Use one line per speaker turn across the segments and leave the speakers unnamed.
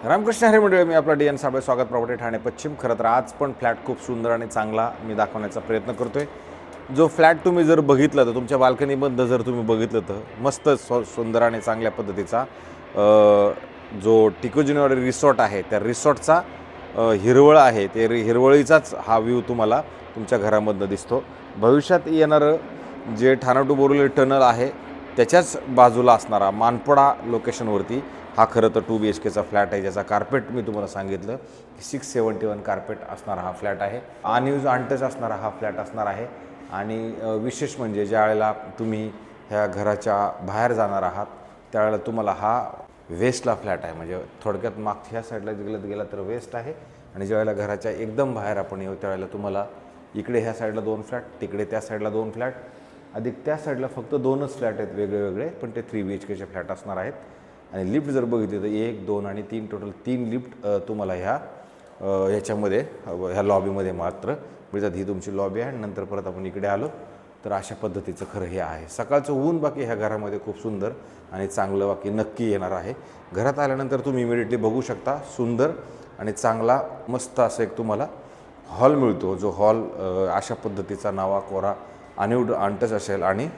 रामकृष्ण हरी मंडळी, मी आपला DN साबळे, स्वागत प्रॉपर्टी ठाणे पश्चिम. खरं तर आज पण फ्लॅट खूप सुंदर आणि चांगला मी दाखवण्याचा प्रयत्न करतोय. जो फ्लॅट तुम्ही जर बघितलं तर तुमच्या बाल्कनीमधनं जर तुम्ही बघितलं तर मस्त सुंदर आणि चांगल्या पद्धतीचा जो टिकोजिनवाडी रिसॉर्ट आहे त्या रिसॉर्टचा हिरवळ आहे ते हिरवळीचाच हा व्ह्यू तुम्हाला तुमच्या घरामधनं दिसतो. भविष्यात येणारं जे ठाणा टू बोरिवली टनल आहे त्याच्याच बाजूला असणारा मानपडा लोकेशनवरती हा खरं तर 2 BHKचा फ्लॅट आहे, ज्याचा कार्पेट मी तुम्हाला सांगितलं की 671 कार्पेट असणारा हा फ्लॅट आहे. अनयूज अनटच असणारा हा फ्लॅट असणार आहे. आणि विशेष म्हणजे ज्या वेळेला तुम्ही ह्या घराच्या बाहेर जाणार आहात त्यावेळेला तुम्हाला हा वेस्टला फ्लॅट आहे, म्हणजे थोडक्यात मागच्या ह्या साईडला गेला तर वेस्ट आहे. आणि ज्यावेळेला घराच्या एकदम बाहेर आपण येऊ त्यावेळेला तुम्हाला इकडे ह्या साईडला 2 फ्लॅट, तिकडे त्या साईडला 2 फ्लॅट, अधिक त्या साईडला फक्त 2च फ्लॅट आहेत वेगळे वेगळे, पण ते 3 BHKचे फ्लॅट असणार आहेत. आणि लिफ्ट जर बघितली तर 1, 2 आणि 3 टोटल 3 लिफ्ट तुम्हाला ह्याच्यामध्ये ह्या लॉबीमध्ये मात्र मिळतात. ही तुमची लॉबी आहे. नंतर परत आपण इकडे आलो तर अशा पद्धतीचं खरं हे आहे. सकाळचं ऊन बाकी ह्या घरामध्ये खूप सुंदर आणि चांगलं बाकी नक्की येणार आहे. घरात आल्यानंतर तुम्ही इमिडिएटली बघू शकता सुंदर आणि चांगला मस्त असं एक तुम्हाला हॉल मिळतो. जो हॉल अशा पद्धतीचा नावा कोरा अनयूड अनटच असेल. आणि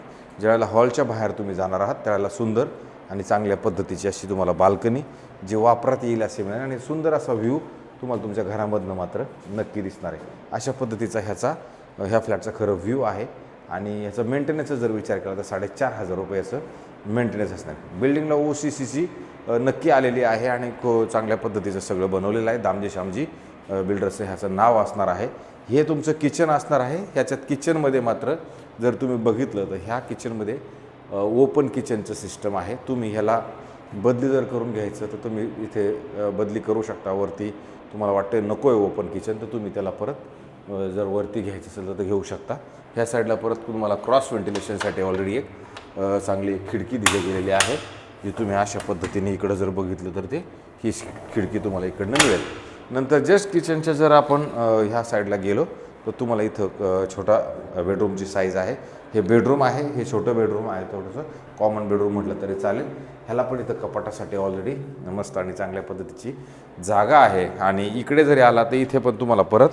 ज्यावेळेला हॉलच्या बाहेर तुम्ही जाणार आहात त्यावेळेला सुंदर आणि चांगल्या पद्धतीची अशी तुम्हाला बाल्कनी जी वापरात येईल असे मिळेल आणि सुंदर असा व्ह्यू तुम्हाला तुमच्या घरामधनं मात्र नक्की दिसणार आहे. अशा पद्धतीचा ह्या फ्लॅटचा खरं व्ह्यू आहे. आणि ह्याचं मेंटेनन्सचा जर विचार केला तर 4,500 रुपयाचं मेंटेनन्स असणार. बिल्डिंगला OCCC नक्की आलेली आहे आणि चांगल्या पद्धतीचं सगळं बनवलेलं आहे. दामजी श्यामजी बिल्डर्सचं ह्याचं नाव असणार आहे. हे तुमचं किचन असणार आहे. ह्याच्यात किचनमध्ये मात्र जर तुम्ही बघितलं तर ह्या किचनमध्ये ओपन किचनचं सिस्टम आहे. तुम्ही ह्याला बदली जर करून घ्यायचं तर तुम्ही इथे बदली करू शकता. वरती तुम्हाला वाटतं नको आहे ओपन किचन तर तुम्ही त्याला परत जर वरती घ्यायचं असेल तर घेऊ शकता. ह्या साईडला परत तुम्हाला क्रॉस व्हेंटिलेशनसाठी ऑलरेडी एक चांगली खिडकी दिली गेलेली आहे, जी तुम्ही अशा पद्धतीने इकडं जर बघितलं तर ही खिडकी तुम्हाला इकडनं मिळेल. नंतर जस्ट किचनच्या जर आपण ह्या साईडला गेलो तर तुम्हाला इथं छोटा बेडरूमची साईज आहे. हे बेडरूम आहे, हे छोटं बेडरूम आहे, थोडंसं कॉमन बेडरूम म्हटलं तरी चालेल. ह्याला पण इथं कपाटासाठी ऑलरेडी मस्त आणि चांगल्या पद्धतीची जागा आहे. आणि इकडे जरी आला तर इथे पण तुम्हाला परत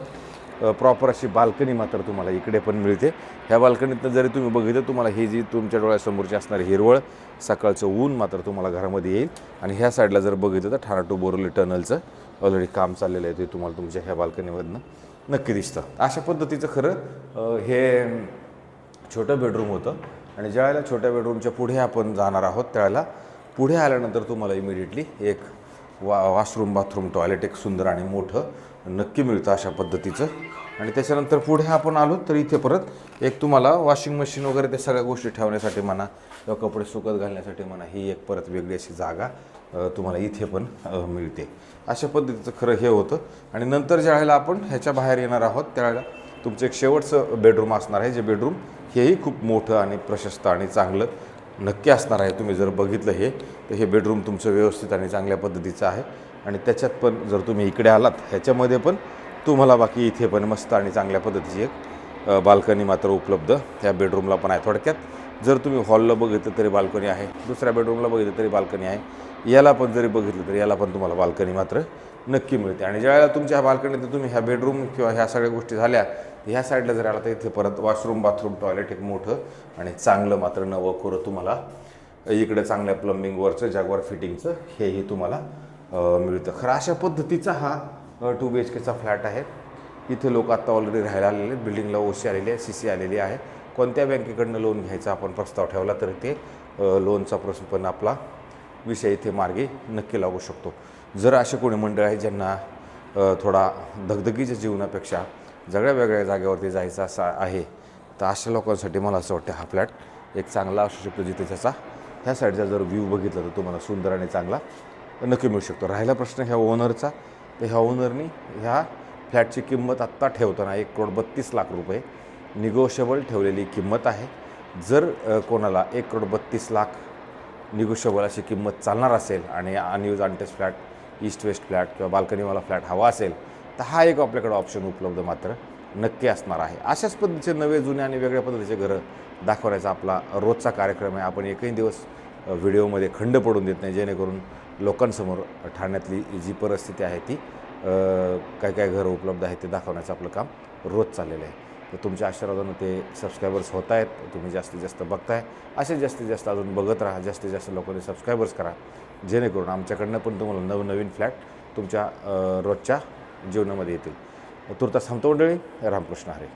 प्रॉपर अशी बाल्कनी मात्र तुम्हाला इकडे पण मिळते. ह्या बाल्कनीतनं जरी तुम्ही बघितलं तुम्हाला ही जी तुमच्या डोळ्यासमोरची असणारी हिरवळ सकाळचं ऊन मात्र तुम्हाला घरामध्ये येईल. आणि ह्या साईडला जर बघितलं तर ठाणा टू बोरिवली टनलचं ऑलरेडी काम चाललेलं आहे, ते तुम्हाला तुमच्या ह्या बाल्कनीमधनं नक्की दिसतं. अशा पद्धतीचं खरं हे छोटं बेडरूम होतं. आणि ज्यावेळेला छोट्या बेडरूमच्या पुढे आपण जाणार आहोत त्यावेळेला पुढे आल्यानंतर तुम्हाला इमिडिएटली एक वॉशरूम बाथरूम टॉयलेट एक सुंदर आणि मोठं नक्की मिळतं अशा पद्धतीचं. आणि त्याच्यानंतर पुढे आपण आलो तर इथे परत एक तुम्हाला वॉशिंग मशीन वगैरे त्या सगळ्या गोष्टी ठेवण्यासाठी म्हणा किंवा कपडे सुकत घालण्यासाठी म्हणा ही एक परत वेगळी अशी जागा तुम्हाला इथे पण मिळते. अशा पद्धतीचं खरं हे होतं. आणि नंतर ज्या वेळेला आपण ह्याच्या बाहेर येणार आहोत त्यावेळेला तुमचं एक शेवटचं बेडरूम असणार आहे. जे बेडरूम हेही खूप मोठं आणि प्रशस्त आणि चांगलं नक्की असणार आहे. तुम्ही जर बघितलं तर हे बेडरूम तुमचं व्यवस्थित आणि चांगल्या पद्धतीचं आहे. आणि त्याच्यात पण जर तुम्ही इकडे आलात ह्याच्यामध्ये पण तुम्हाला बाकी इथे पण मस्त आणि चांगल्या पद्धतीची एक बाल्कनी मात्र उपलब्ध ह्या बेडरूमला पण आहे. थोडक्यात जर तुम्ही हॉलला बघितलं तरी बाल्कनी आहे, दुसऱ्या बेडरूमला बघितलं तरी बाल्कनी आहे, याला पण जरी बघितलं तरी याला पण तुम्हाला बाल्कनी मात्र नक्की मिळते. आणि ज्यावेळेला तुमच्या ह्या बाल्कनीत तुम्ही ह्या बेडरूम किंवा ह्या सगळ्या गोष्टी झाल्या ह्या साईडला जर आला तर इथे परत वॉशरूम बाथरूम टॉयलेट एक मोठं आणि चांगलं मात्र नवं कोरं तुम्हाला इकडे चांगल्या प्लंबिंगवरचं जॅग्वार फिटिंगचं हेही तुम्हाला मिळतं. खरं अशा पद्धतीचा हा 2 BHKचा फ्लॅट आहे. इथे लोक आत्ता ऑलरेडी राहायला आलेले आहेत. बिल्डिंगला OC आलेली आहे, CC आलेली आहे. कोणत्या बँकेकडनं लोन घ्यायचा आपण प्रस्ताव ठेवला तर ते लोनचा प्रश्न पण आपला विषय इथे मार्गी नक्की लागू शकतो. जर असे कोणी मंडळ आहे ज्यांना थोडा धगधगीच्या जीवनापेक्षा सगळ्या वेगळ्या जागेवरती जायचं असं आहे तर अशा लोकांसाठी मला असं वाटतं हा फ्लॅट एक चांगला असू शकतो, जिथे त्याचा ह्या साईडचा जर व्ह्यू बघितला तर तुम्हाला सुंदर आणि चांगला नक्की मिळू शकतो. राहिला प्रश्न ह्या ओनरचा, तर ह्या ओनरनी ह्या फ्लॅटची किंमत आत्ता ठेवताना 1,32,00,000 रुपये निगोशिएबल ठेवलेली किंमत आहे. जर कोणाला 1,32,00,000 निगोशिएबल अशी किंमत चालणार असेल आणि unused untouched flat, east west flat किंवा बाल्कनीवाला फ्लॅट हवा असेल तर हा एक आपल्याकडे ऑप्शन उपलब्ध मात्र नक्की असणार आहे. अशाच पद्धतीचे नवे जुने आणि वेगळ्या पद्धतीचे घरं दाखवण्याचा आपला रोजचा कार्यक्रम आहे. आपण एकही दिवस व्हिडिओमध्ये खंड पडून देत नाही, जेणेकरून लोकांसमोर ठाण्यातली जी परिस्थिती आहे ती काय काय घरं उपलब्ध आहेत ते दाखवण्याचं आपलं काम रोज चाललेलं आहे. तर तुमच्या आशीर्वादानं ते सबस्क्रायबर्स होत आहेत, तुम्ही जास्तीत जास्त बघताय. असे जास्तीत जास्त अजून बघत राहा, जास्तीत जास्त लोकांनी सबस्क्रायबर्स करा, जेणेकरून आमच्याकडनं पण तुम्हाला नवनवीन फ्लॅट तुमच्या रोजच्या जीवनामध्ये येतील. तुर्तास थांबतो मंडळी. रामकृष्ण हरी.